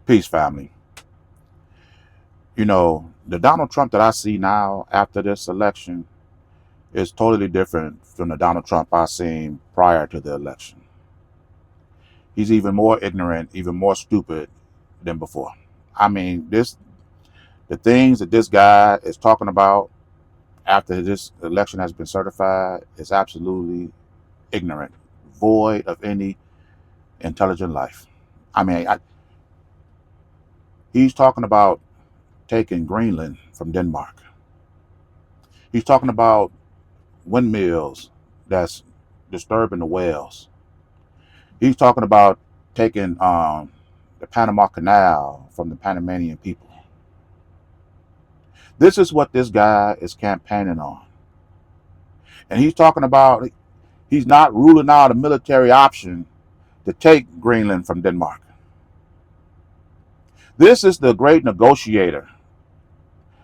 Peace, family. You know, the Donald Trump that I see now after this election is totally different from the Donald Trump I seen prior to the election. He's even more ignorant, even more stupid than before. I mean, the things that this guy is talking about after this election has been certified is absolutely ignorant, void of any intelligent life. I mean, he's talking about taking Greenland from Denmark. He's talking about windmills that's disturbing the whales. He's talking about taking the Panama Canal from the Panamanian people. This is what this guy is campaigning on. And he's talking about he's not ruling out a military option to take Greenland from Denmark. This is the great negotiator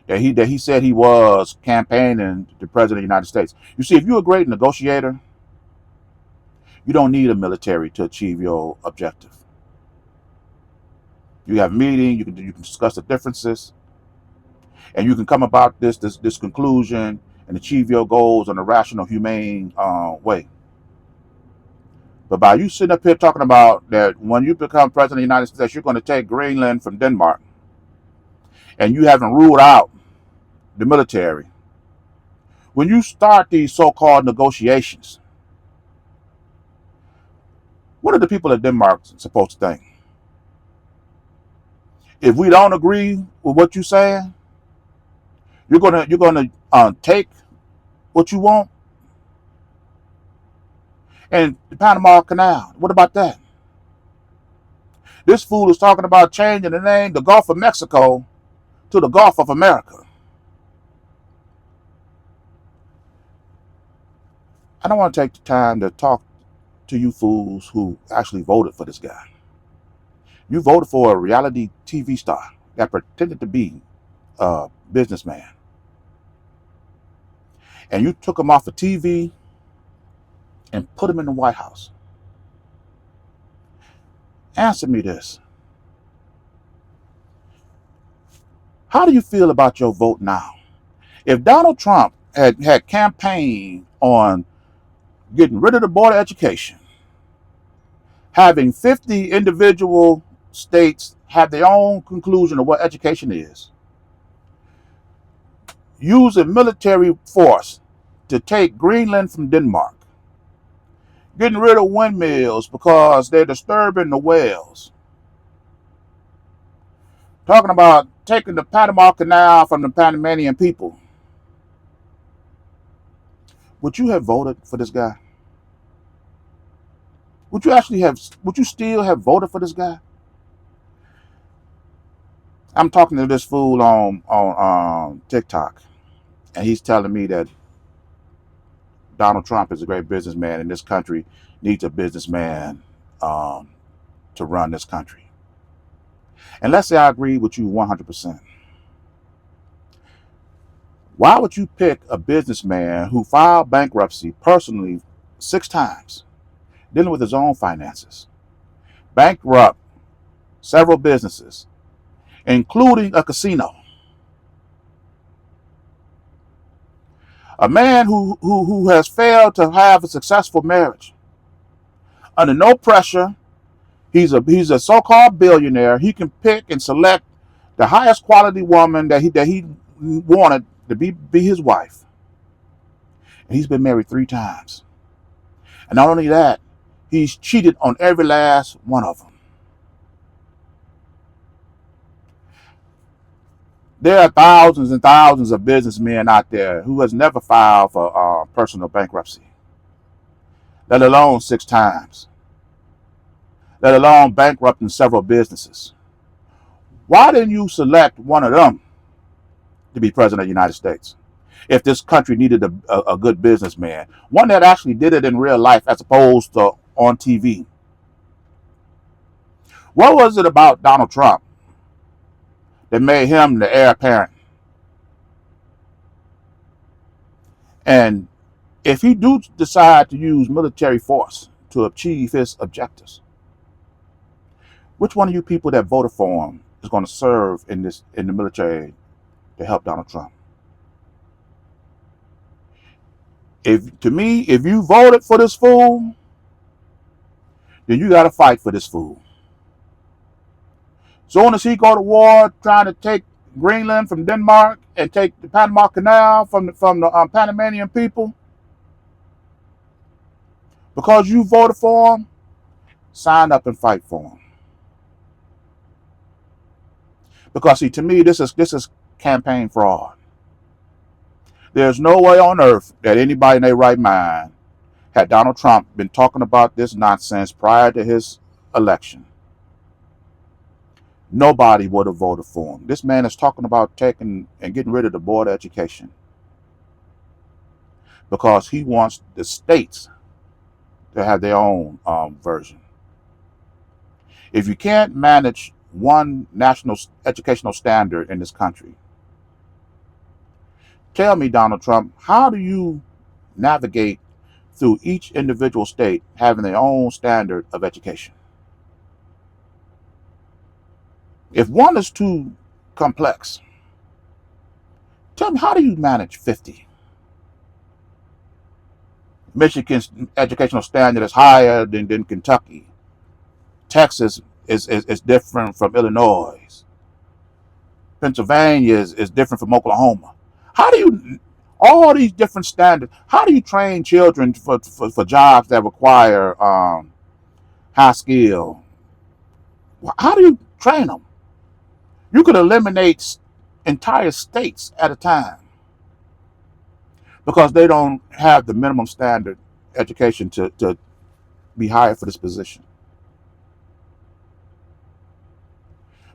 that he said he was campaigning to the president of the United States. You see, if you're a great negotiator, you don't need a military to achieve your objective. You have a meeting, you can discuss the differences, and you can come about this conclusion and achieve your goals in a rational, humane way. But by you sitting up here talking about that when you become president of the United States, you're going to take Greenland from Denmark, and you haven't ruled out the military. When you start these so-called negotiations, what are the people of Denmark supposed to think? If we don't agree with what you're saying, you're gonna take what you want. And the Panama Canal, what about that? This fool is talking about changing the name, the Gulf of Mexico, to the Gulf of America. I don't want to take the time to talk to you fools who actually voted for this guy. You voted for a reality TV star that pretended to be a businessman. And you took him off of TV and put him in the White House. Answer me this. How do you feel about your vote now? If Donald Trump had campaigned on getting rid of the Board of Education, having 50 individual states have their own conclusion of what education is, using military force to take Greenland from Denmark, getting rid of windmills because they're disturbing the whales, talking about taking the Panama Canal from the Panamanian people, would you have voted for this guy? Would you still have voted for this guy? I'm talking to this fool on TikTok, and he's telling me that Donald Trump is a great businessman, and this country needs a businessman to run this country. And let's say I agree with you 100%. Why would you pick a businessman who filed bankruptcy personally 6 times, dealing with his own finances, bankrupt several businesses, including a casino? A man who has failed to have a successful marriage. Under no pressure, he's a so-called billionaire. He can pick and select the highest quality woman that he wanted to be his wife. And he's been married 3 times. And not only that, he's cheated on every last one of them. There are thousands and thousands of businessmen out there who has never filed for personal bankruptcy, let alone 6 times, let alone bankrupting several businesses. Why didn't you select one of them to be president of the United States if this country needed a good businessman, one that actually did it in real life as opposed to on TV? What was it about Donald Trump that made him the heir apparent? And if he do decide to use military force to achieve his objectives, Which one of you people that voted for him is going to serve in the military to help Donald Trump? If to me, if you voted for this fool, then you got to fight for this fool. Soon as he go to war trying to take Greenland from Denmark and take the Panama Canal from the Panamanian people, because you voted for him, sign up and fight for him. Because see, to me, this is campaign fraud. There's no way on earth that anybody in their right mind, had Donald Trump been talking about this nonsense prior to his election, nobody would have voted for him. This man is talking about taking and getting rid of the board of education because he wants the states to have their own version. If you can't manage one national educational standard in this country, tell me, Donald Trump, how do you navigate through each individual state having their own standard of education? If one is too complex, tell me, how do you manage 50? Michigan's educational standard is higher than Kentucky. Texas is different from Illinois. Pennsylvania is different from Oklahoma. How do you, all these different standards, how do you train children for jobs that require high skill? How do you train them? You could eliminate entire states at a time because they don't have the minimum standard education to be hired for this position.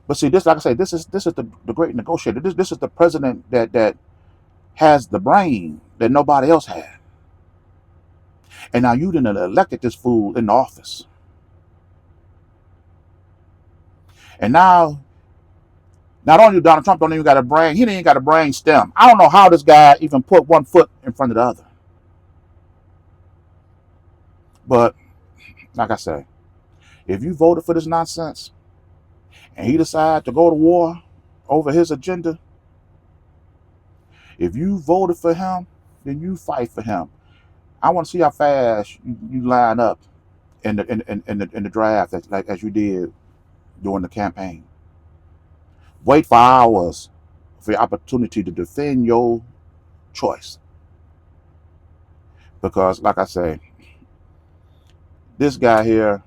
But see, this, like I say, this is the great negotiator. This is the president that has the brain that nobody else had. And now you didn't elected this fool in the office. And now, not only Donald Trump don't even got a brain, he ain't got a brain stem. I don't know how this guy even put one foot in front of the other. But like I say, if you voted for this nonsense and he decided to go to war over his agenda, if you voted for him, then you fight for him. I want to see how fast you line up in the draft as you did during the campaign. Wait for hours for the opportunity to defend your choice. Because, like I say, this guy here,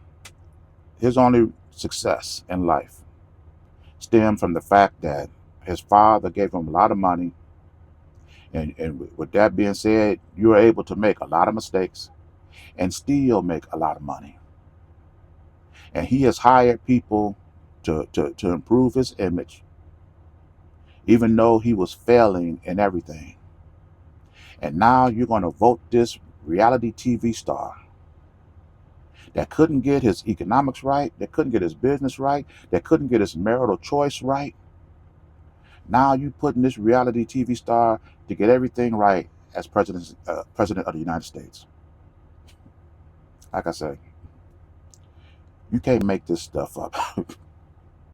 his only success in life stemmed from the fact that his father gave him a lot of money. And with that being said, you are able to make a lot of mistakes and still make a lot of money. And he has hired people to improve his image, even though he was failing in everything. And now you're going to vote this reality TV star that couldn't get his economics right, that couldn't get his business right, that couldn't get his marital choice right. Now you putting this reality TV star to get everything right as president of the United States. Like I said, you can't make this stuff up.